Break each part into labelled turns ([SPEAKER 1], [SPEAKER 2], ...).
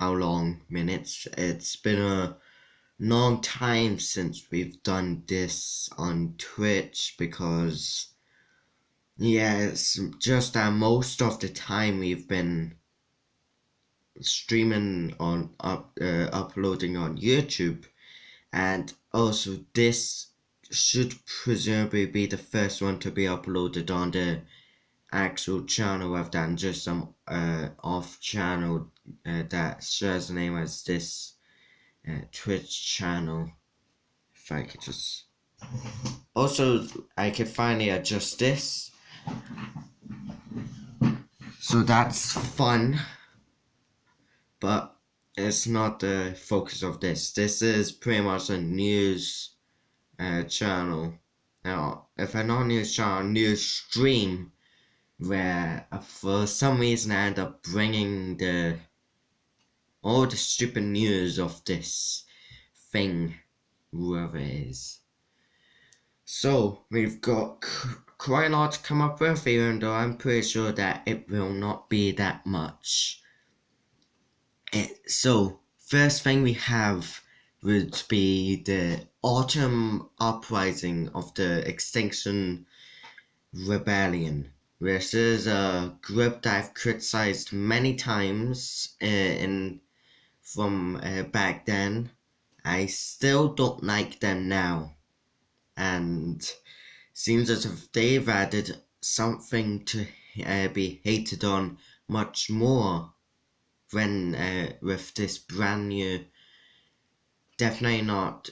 [SPEAKER 1] how long minutes. It's been a long time since we've done this on Twitch because yeah, it's just that most of the time we've been streaming on uploading on YouTube, and also this should presumably be the first one to be uploaded on the actual channel rather than just some off channel that shares the name as this Twitch channel. If I could just also I could finally adjust this, so that's fun, but it's not the focus of this. This is pretty much a news channel. Now, if I not news channel, news stream, where for some reason I end up bringing all the stupid news of this thing, whoever it is. So we've got quite a lot to come up with, even though I'm pretty sure that it will not be that much. So first thing we have would be the autumn uprising of the Extinction Rebellion. This is a group that I've criticized many times from back then. I still don't like them now, and seems as if they've added something to be hated on much more when with this brand new, definitely not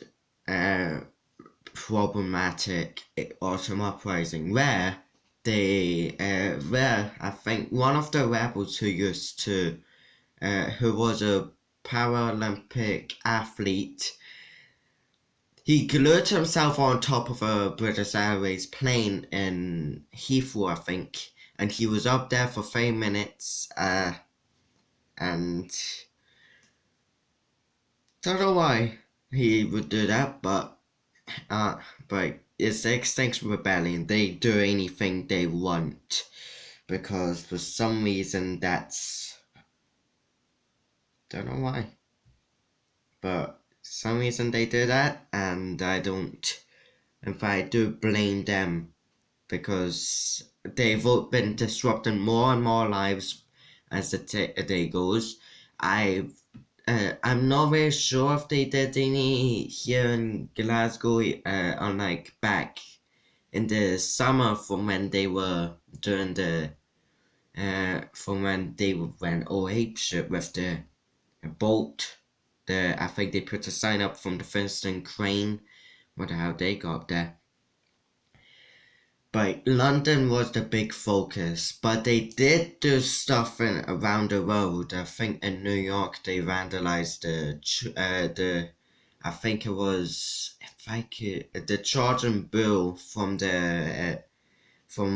[SPEAKER 1] problematic autumn uprising, where I think one of the rebels who was a Paralympic athlete, he glued himself on top of a British Airways plane in Heathrow, I think, and he was up there for 3 minutes, and don't know why he would do that, but it's the Extinction Rebellion. They do anything they want because for some reason don't know why, but some reason they do that, and I don't. In fact, I do blame them because they've been disrupting more and more lives as the day goes. I'm not very sure if they did any here in Glasgow, unlike back in the summer from when they were doing from when they went all ape shit with the boat. I think they put a sign up from the Finston Crane. Wonder how they got there. But London was the big focus, but they did do stuff around the world. I think in New York they vandalized I think it was the Charging Bull from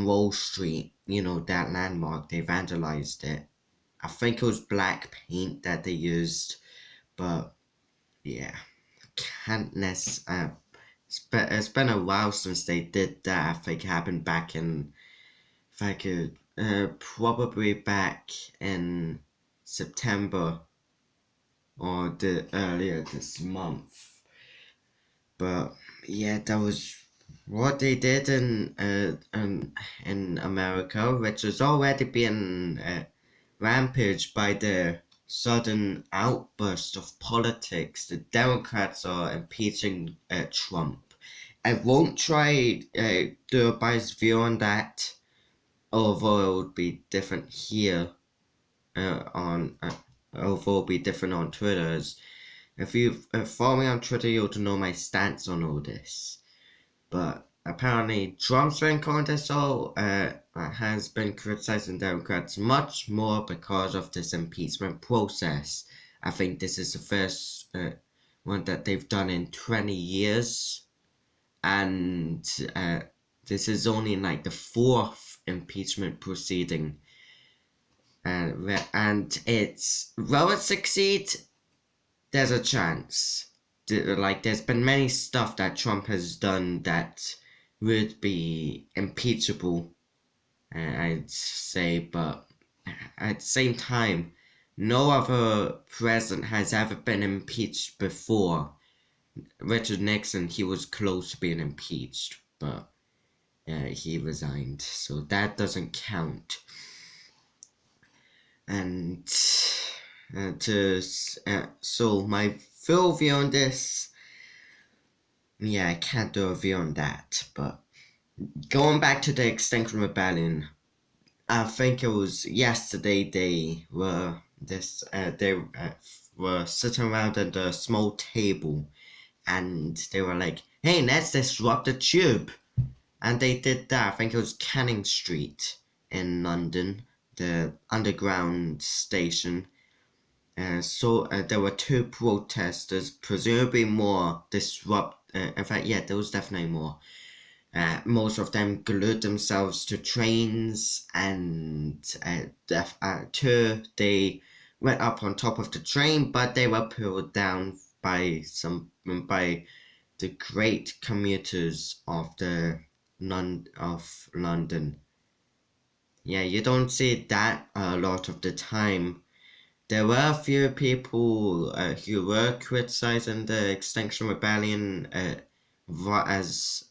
[SPEAKER 1] Wall Street. You know, that landmark. They vandalized it. I think it was black paint that they used, but yeah, can't necessarily. It's been a while since they did that. I think it happened back in, if I could, probably back in September or earlier this month. But yeah, that was what they did in America, which was already being rampaged by the sudden outburst of politics. The Democrats are impeaching Trump. I won't try do a biased view on that, although it would be different here although it would be different on Twitter. If you follow me on Twitter, you'll know my stance on all this. But apparently, Trump's been calling this all has been criticizing Democrats much more because of this impeachment process. I think this is the first one that they've done in 20 years, and this is only like the fourth impeachment proceeding, and will it succeed? There's a chance. There's been many stuff that Trump has done that would be impeachable, I'd say, but at the same time, no other president has ever been impeached before. Richard Nixon, he was close to being impeached, but he resigned, so that doesn't count. And so my full view on this, yeah, I can't do a review on that, but going back to the Extinction Rebellion, I think it was yesterday they were sitting around at a small table, and they were like, "Hey, let's disrupt the tube," and they did that. I think it was Canning Street in London, the underground station. So there were 2 protesters, presumably more in fact, yeah, there was definitely more. Most of them glued themselves to trains, and they went up on top of the train, but they were pulled down by the great commuters of London. Yeah, you don't see that a lot of the time. There were a few people who were criticizing the Extinction Rebellion as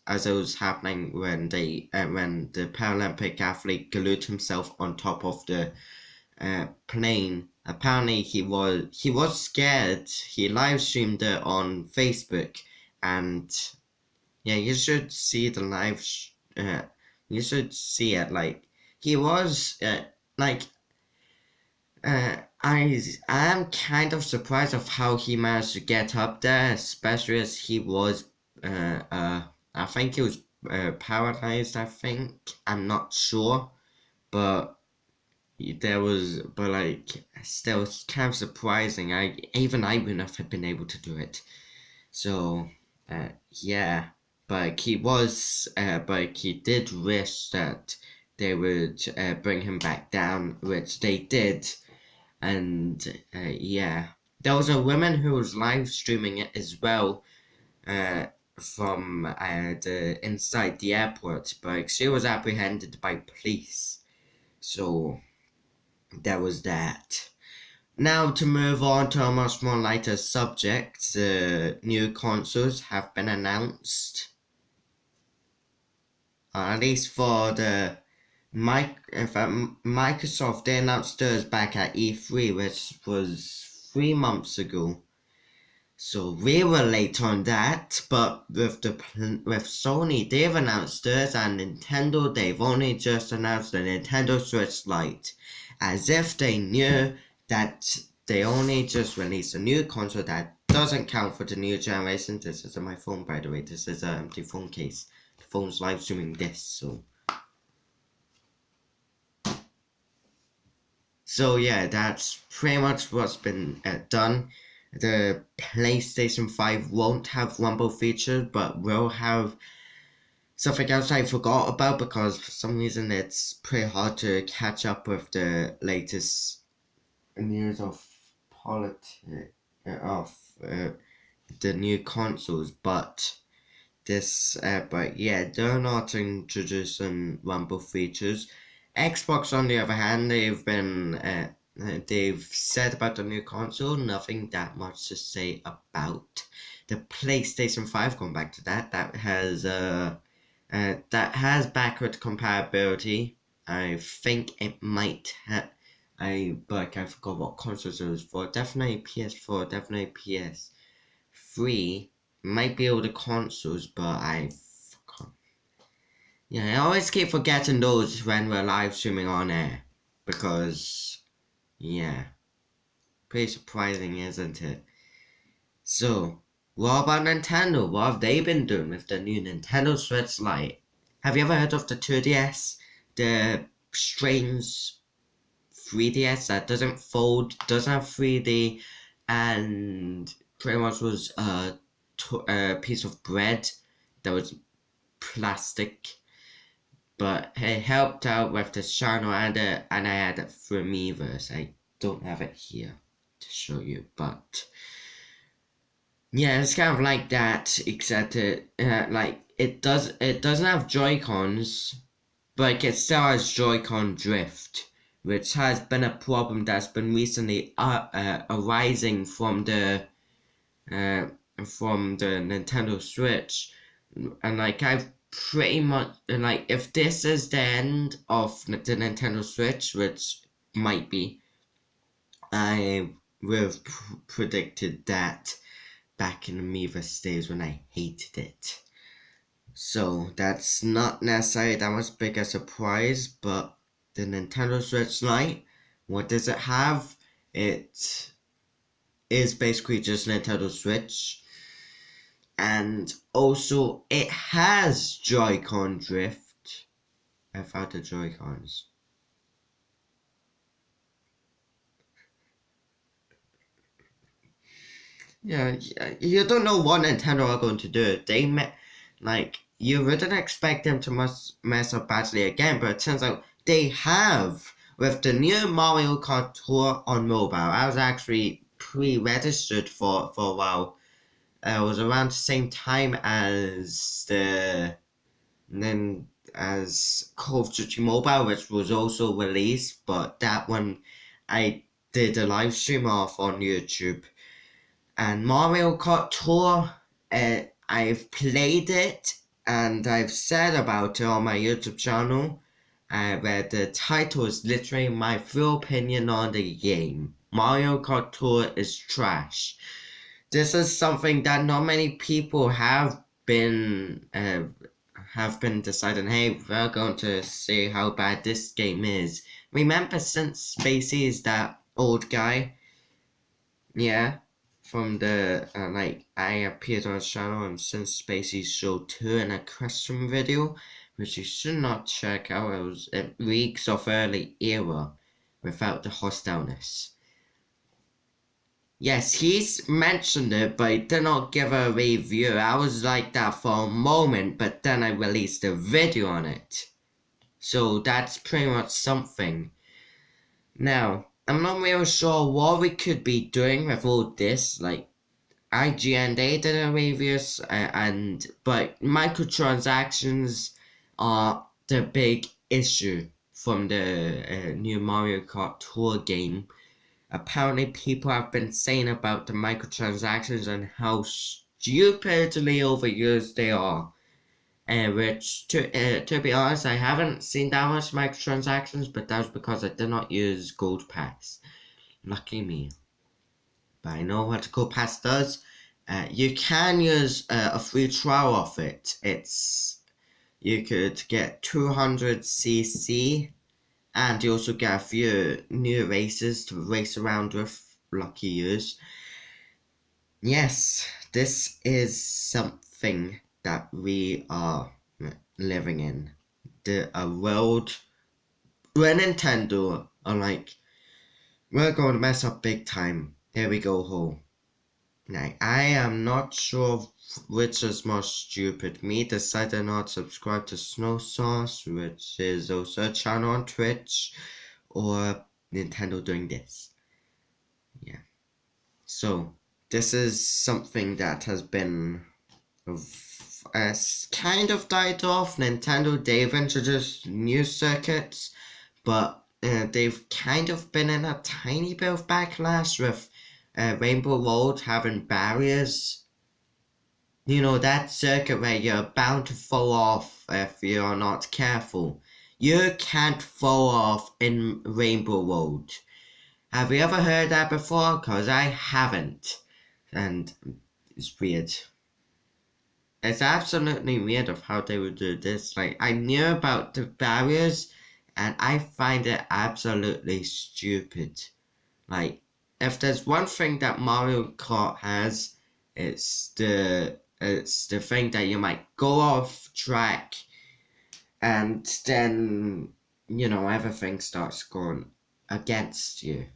[SPEAKER 1] it was happening when the Paralympic athlete glued himself on top of the plane. Apparently, he was scared. He live streamed it on Facebook, and yeah, you should see the you should see it. Like he was like I am kind of surprised of how he managed to get up there, especially as he was I think he was paralyzed. I think I'm not sure, but like still it's kind of surprising. I wouldn't have been able to do it. So yeah, but he did wish that they would bring him back down, which they did. And yeah, there was a woman who was live streaming it as well from the inside the airport, but she was apprehended by police. So there was that. Now to move on to a much more lighter subject, the new consoles have been announced. At least for the Microsoft, they announced theirs back at E3, which was 3 months ago. So we were late on that, but with Sony, they've announced theirs, and Nintendo, they've only just announced the Nintendo Switch Lite, as if they knew that they only just released a new console that doesn't count for the new generation. This is my phone, by the way. This is an empty phone case. The phone's live streaming this, so. So yeah, that's pretty much what's been done. The PlayStation 5 won't have Rumble features, but will have something else I forgot about because for some reason it's pretty hard to catch up with the latest news of politics of the new consoles. But yeah, they're not introducing Rumble features. Xbox, on the other hand, they've said about the new console nothing that much to say about. The PlayStation 5, going back to that has backward compatibility. I think it might have. I forgot what consoles it was for. Definitely PS4, definitely PS3. Might be all the consoles, but I forgot. Yeah, I always keep forgetting those when we're live streaming on air. Because, yeah, pretty surprising, isn't it? So, what about Nintendo? What have they been doing with the new Nintendo Switch Lite? Have you ever heard of the 2DS? The strange 3DS that doesn't fold, doesn't have 3D, and pretty much was a piece of bread that was plastic, but it helped out with the channel, and I had it through Miiverse. I don't have it here to show you, but yeah, it's kind of like that, except it doesn't have Joy-Cons, but it still has Joy-Con drift, which has been a problem that's been recently arising from the Nintendo Switch. And like I've pretty much, and like if this is the end of the Nintendo Switch, which might be, I would have predicted that back in the Miiverse days when I hated it. So that's not necessarily that much big a surprise, but the Nintendo Switch Lite, what does it have? It is basically just Nintendo Switch, and also it has Joy-Con drift without the Joy-Cons. Yeah, you don't know what Nintendo are going to do. Like, you wouldn't expect them to mess up badly again, but it turns out they have. With the new Mario Kart Tour on mobile, I was actually pre-registered for a while. It was around the same time as as Call of Duty Mobile, which was also released, but that one I did a live stream of on YouTube. And Mario Kart Tour, I've played it and I've said about it on my YouTube channel, where the title is literally my full opinion on the game. Mario Kart Tour is trash. This is something that not many people have been deciding, hey, we're going to see how bad this game is. Remember, since Spacey is that old guy, yeah, from the like I appeared on his channel and since Spacey Show 2 in a question video, which you should not check out. It was weeks of early era without the hostileness. Yes, he's mentioned it, but he did not give a review. I was like that for a moment, but then I released a video on it. So that's pretty much something. Now, I'm not really sure what we could be doing with all this. Like, IGN, they did a reviews, but microtransactions are the big issue from the new Mario Kart Tour game. Apparently, people have been saying about the microtransactions and how stupidly overused they are. Which, to be honest, I haven't seen that much microtransactions, but that was because I did not use Gold Pass. Lucky me. But I know what the Gold Pass does. You can use a free trial of it. You could get 200cc, and you also get a few new races to race around with. Lucky yous. Yes, this is something that we are living in. A world where Nintendo are like, we're going to mess up big time. Here we go home. Now, I am not sure which is more stupid. Me deciding not to subscribe to Snow Sauce, which is also a channel on Twitch, or Nintendo doing this. Yeah. So, this is something that has been kind of died off. Nintendo, they've introduced new circuits, but they've kind of been in a tiny bit of backlash with Rainbow Road having barriers. You know, that circuit where you're bound to fall off if you're not careful. You can't fall off in Rainbow Road. Have you ever heard that before? Because I haven't. And it's weird. It's absolutely weird of how they would do this. Like, I knew about the barriers, and I find it absolutely stupid. Like, if there's one thing that Mario Kart has, it's the thing that you might go off track, and then everything starts going against you.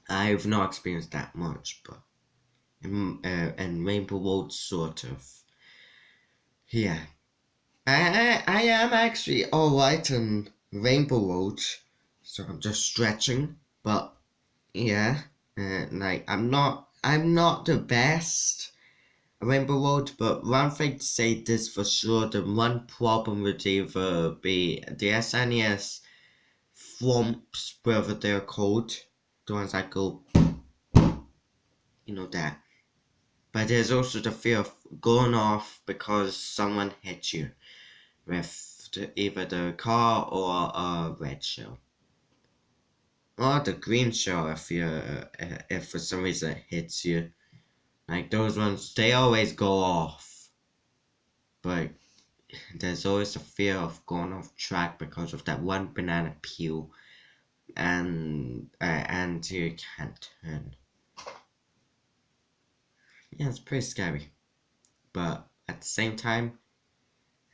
[SPEAKER 1] I've not experienced that much, but in Rainbow Road, sort of. Yeah. I am actually alright in Rainbow Road, so I'm just stretching, but yeah, like I'm not the best at Rainbow Road, but one thing to say this for sure, the one problem would either be the SNES thwomps, whatever they're called. The ones that go, you know that. But there's also the fear of going off because someone hit you with either the car or a red shell. Or the green shell if for some reason it hits you. Like those ones, they always go off. But there's always a fear of going off track because of that one banana peel, and you can't turn. Yeah, it's pretty scary, but at the same time,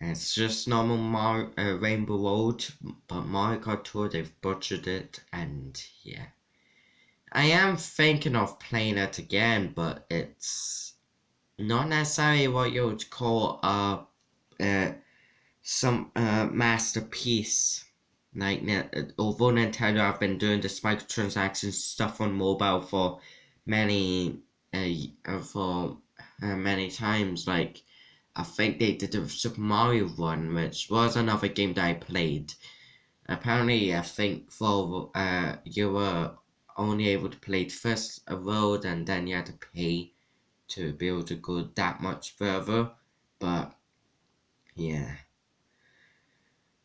[SPEAKER 1] it's just normal Rainbow Road. But Mario Kart Tour, they've butchered it, and yeah, I am thinking of playing it again, but it's not necessarily what you would call some masterpiece. Like, although Nintendo have been doing this microtransaction stuff on mobile for many many times, like I think they did the Super Mario Run, which was another game that I played. Apparently, I think for you were only able to play the first road, and then you had to pay to be able to go that much further. But yeah.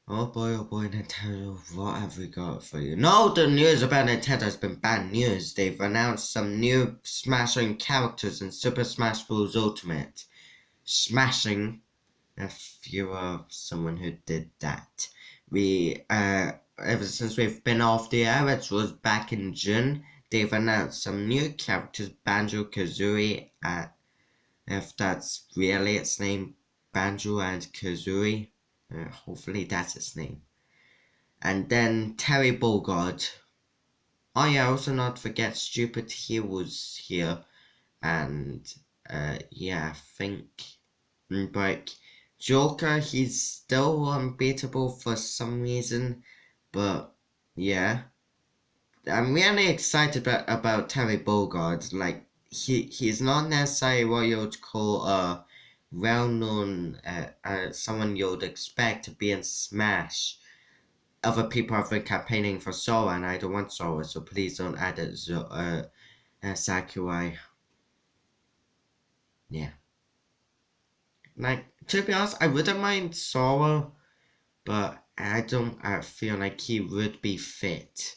[SPEAKER 1] Oh boy, Nintendo, what have we got for you? No, the news about Nintendo has been bad news. They've announced some new smashing characters in Super Smash Bros. Ultimate. Smashing, if you are someone who did that. Ever since we've been off the air, which was back in June, they've announced some new characters, Banjo-Kazooie, if that's really its name, Banjo and Kazooie. Hopefully that's its name. And then Terry Bogard. Oh yeah, also not forget Stupid Heroes here. And yeah, I think like Joker, he's still unbeatable for some reason. But yeah, I'm really excited about Terry Bogard. Like he's not necessarily what you would call a well-known someone you'd expect to be in Smash. Other people have been campaigning for Sora, and I don't want Sora, so please don't add it. Sakurai. Yeah. Like, to be honest, I wouldn't mind Sora, but I feel like he would be fit.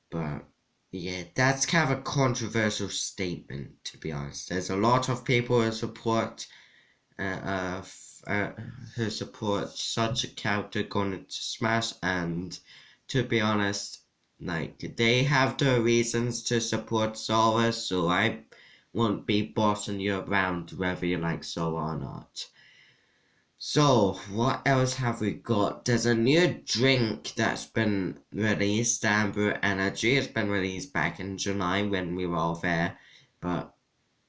[SPEAKER 1] But, yeah, that's kind of a controversial statement, to be honest. There's a lot of people who support who support such a character going into Smash, and to be honest, like they have their reasons to support Sora, so I won't be bossing you around whether you like Sora or not. So, what else have we got? There's a new drink that's been released, Amber Energy. It's been released back in July when we were all there, but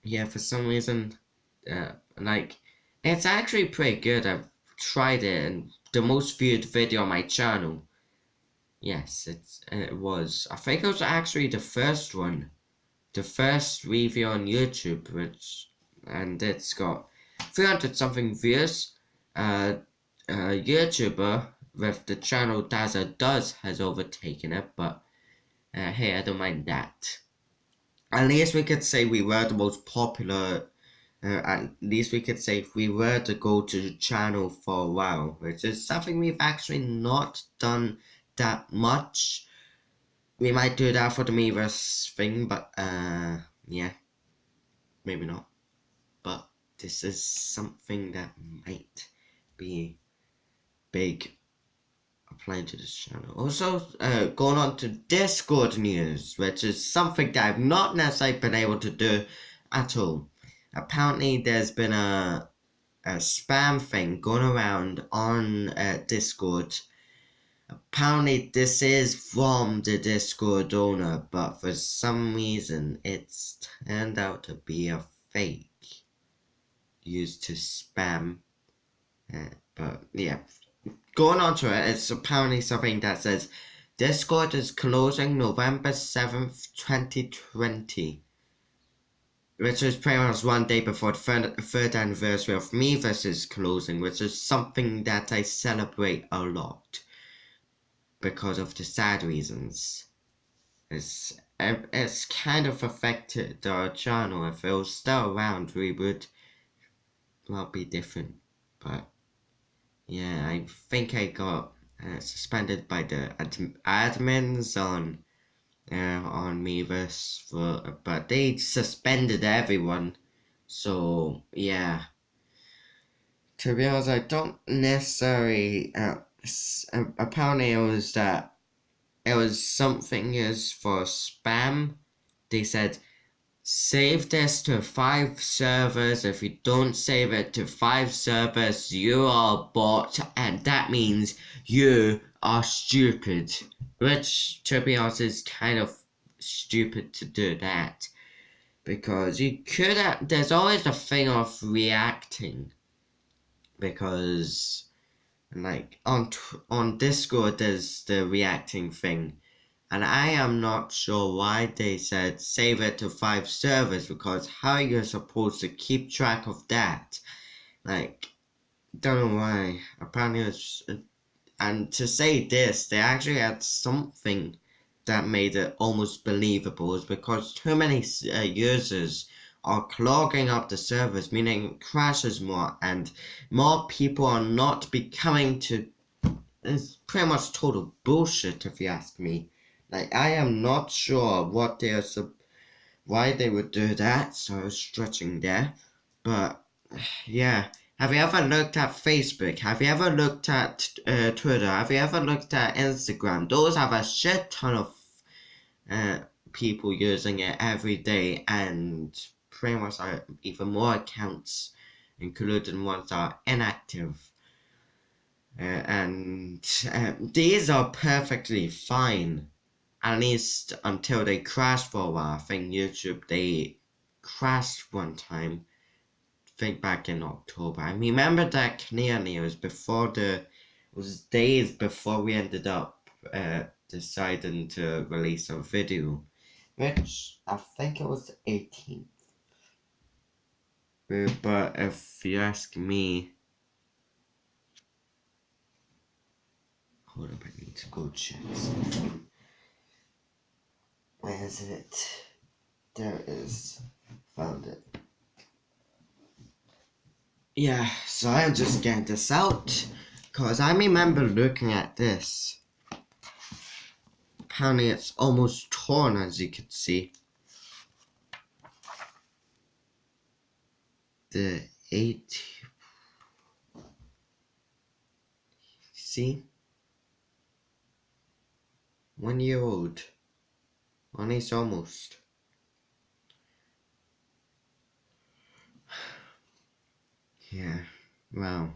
[SPEAKER 1] yeah, for some reason, like it's actually pretty good. I've tried it, and the most viewed video on my channel. Yes, it was. I think it was actually the first one, the first review on YouTube, and it's got 300 something views. A YouTuber with the channel Daza Does has overtaken it, but hey, I don't mind that. At least we could say we were the most popular. At least we could say if we were to go to the channel for a while, which is something we've actually not done that much. We might do that for the Miiverse thing, but yeah, maybe not. But this is something that might be big applying to this channel. Also, going on to Discord news, which is something that I've not necessarily been able to do at all. Apparently, there's been a spam thing going around on Discord. Apparently, this is from the Discord owner, but for some reason, it's turned out to be a fake used to spam. But yeah, going on to it, it's apparently something that says Discord is closing November 7th, 2020. Which is pretty much one day before the third anniversary of Miiverse's closing, which is something that I celebrate a lot. because of the sad reasons. It's kind of affected our channel. If it was still around, we would well be different. But yeah, I think I got suspended by the admins on Miiverse but they suspended everyone. So yeah, to be honest, I don't necessarily. Apparently, it was something used for spam. They said save this to 5 servers. If you don't save it to 5 servers, you are a bot, and that means you are stupid. Which, to be honest, is kind of stupid to do that. Because you could have, there's always a thing of reacting. Because, like, on Discord, there's the reacting thing. And I am not sure why they said save it to 5 servers, because how are you supposed to keep track of that? Like, don't know why. Apparently it's, and to say this, they actually had something that made it almost believable, is because too many users are clogging up the servers, meaning it crashes more, and more people are not becoming to. It's pretty much total bullshit if you ask me. Like, I am not sure why they would do that, so I was stretching there. But yeah, have you ever looked at Facebook? Have you ever looked at Twitter? Have you ever looked at Instagram? Those have a shit ton of uh, people using it every day, and pretty much even more accounts, including ones that are inactive. And these are perfectly fine, at least until they crash for a while. I think YouTube, they crashed one time, think back in October. I remember that clearly. It was days before we ended up deciding to release a video, which I think it was the 18th. But if you ask me, hold up, I need to go check something. Where is it? There it is. Found it. Yeah, so I'm just getting this out, because I remember looking at this. Apparently it's almost torn, as you can see. The 8... See? 1 year old. One is almost. Yeah, wow.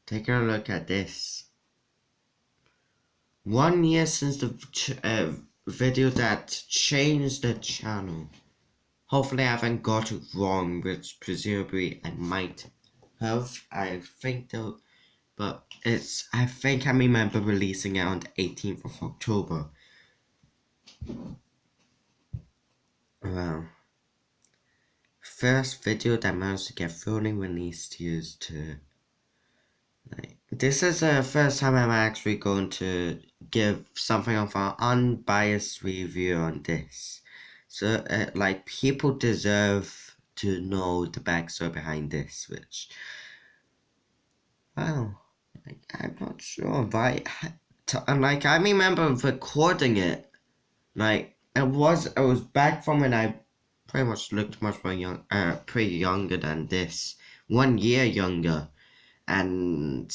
[SPEAKER 1] Taking a look at this. 1 year since the video that changed the channel. Hopefully I haven't got it wrong, which presumably I might have. I think though, but I think I remember releasing it on the 18th of October. Well, first video that managed to get fully released used to, like, this is the first time I'm actually going to give something of an unbiased review on this. So, like, people deserve to know the backstory behind this, which, wow, like, I'm not sure why. Like, I remember recording it. Like, it was back from when I pretty much looked much more pretty younger than this. 1 year younger. And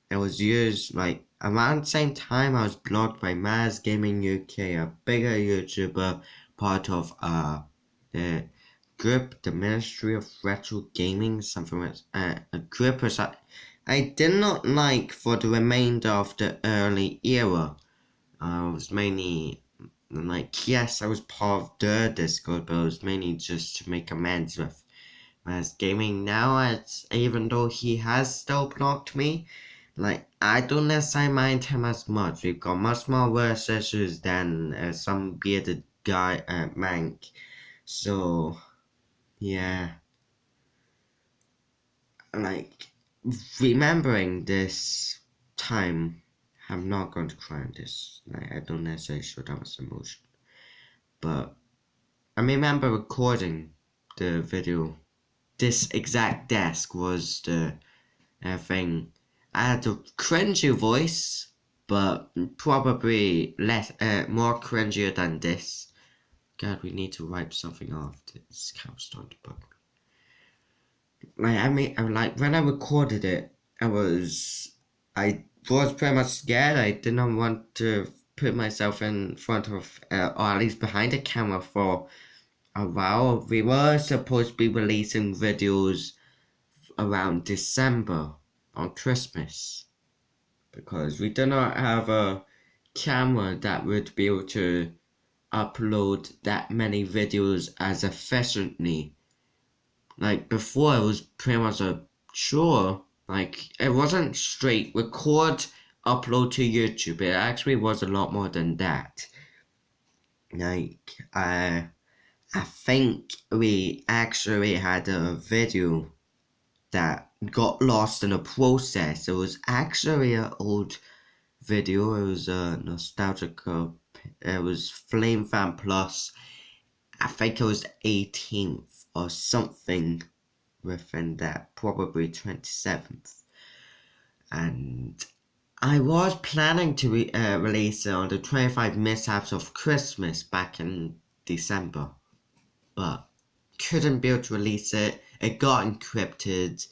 [SPEAKER 1] it was used, like, around the same time I was blocked by Maz Gaming UK, a bigger YouTuber, part of the group, the Ministry of Retro Gaming, something like a group or something I did not like for the remainder of the early era. I was mainly, like, yes, I was part of the Discord, but it was mainly just to make amends with Maz Gaming. Now, even though he has still blocked me, like, I don't necessarily mind him as much. We've got much more worse issues than some bearded guy at Mank. So, yeah. Like, remembering this time I'm not going to cry on this. Like, I don't necessarily show that much emotion. But I remember recording the video. This exact desk was the thing. I had a cringy voice, but probably less, more cringier than this. God, we need to wipe something off. This cow's starting to bug me. Like when I recorded it, I was pretty much scared. I did not want to put myself in front of, or at least behind the camera for a while. We were supposed to be releasing videos around December on Christmas because we do not have a camera that would be able to upload that many videos as efficiently. Like before, it was pretty much a chore. Like it wasn't straight record, upload to YouTube. It actually was a lot more than that. Like I think we actually had a video that got lost in the process. It was actually an old video. It was a nostalgic. It was Flame Fan Plus. I think it was 18th or something within that, probably 27th. And I was planning to release it on the 25 Mishaps of Christmas back in December, but couldn't be able to release it. It got encrypted.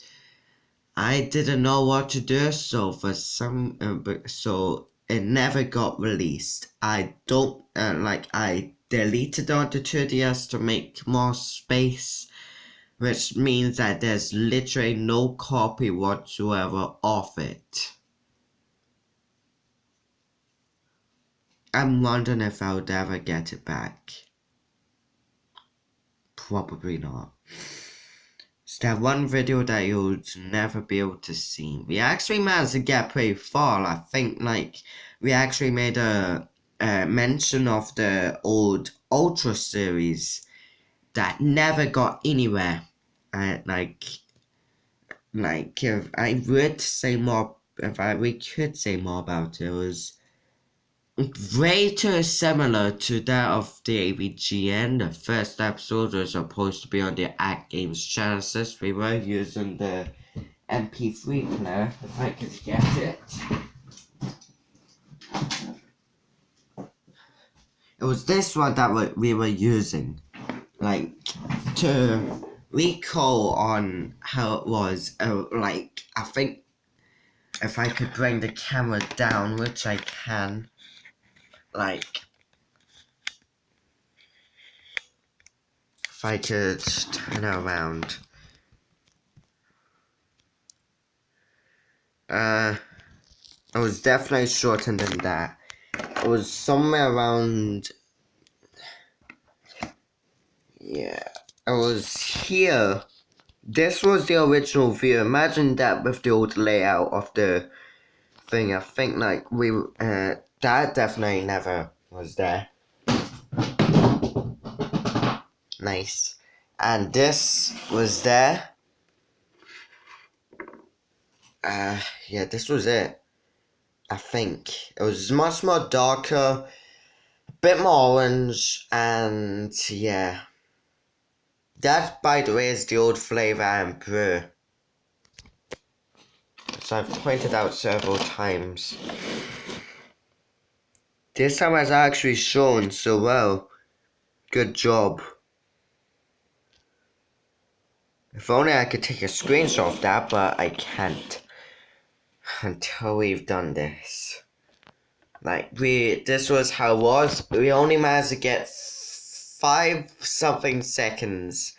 [SPEAKER 1] I didn't know what to do, so so it never got released. I don't I deleted it onto 2DS to make more space, which means that there's literally no copy whatsoever of it. I'm wondering if I would ever get it back. Probably not. It's that one video that you'll never be able to see. We actually managed to get pretty far. I think we actually made a mention of the old Ultra series that never got anywhere. If I would say more, we could say more about it, it was way too similar to that of the AVGN. The first episode was supposed to be on the Act Games Genesis. We were using the MP3 player, if I could get it. It was this one that we were using, to recall on how it was. I think if I could bring the camera down, which I can, if I could turn it around. It was definitely shorter than that. It was somewhere around, yeah, it was here. This was the original view. Imagine that with the old layout of the thing. I think that definitely never was there. Nice. And this was there. Yeah, this was it. I think it was much more darker, a bit more orange, and yeah. That, by the way, is the old flavor and brew. So I've pointed out several times. This time has actually shown so well. Good job. If only I could take a screenshot of that, but I can't. Until we've done this. This was how it was. We only managed to get 5-something seconds.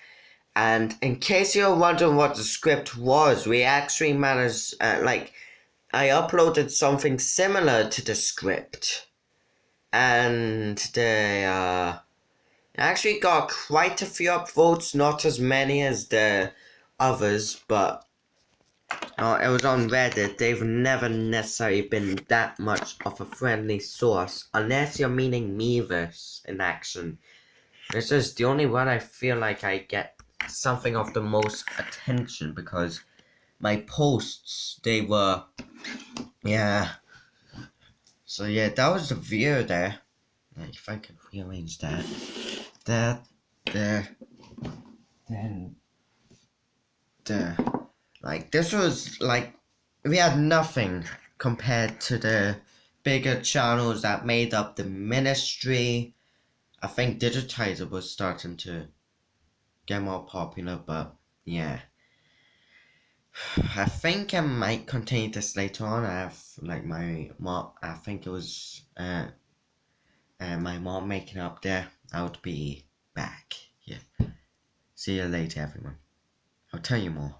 [SPEAKER 1] And in case you're wondering what the script was, we actually managed, I uploaded something similar to the script. And they, actually got quite a few upvotes, not as many as the others, but it was on Reddit. They've never necessarily been that much of a friendly source, unless you're meaning Miiverse in action. This is the only one I feel like I get something of the most attention, because my posts, they were, yeah, So yeah, that was the view there. Like, if I could rearrange that, there, then there. Like, this was like, we had nothing compared to the bigger channels that made up the ministry. I think Digitizer was starting to get more popular, but yeah. I think I might continue this later on. I have like my mom. I think it was my mom making up there. I'll be back. Yeah. See you later, everyone. I'll tell you more.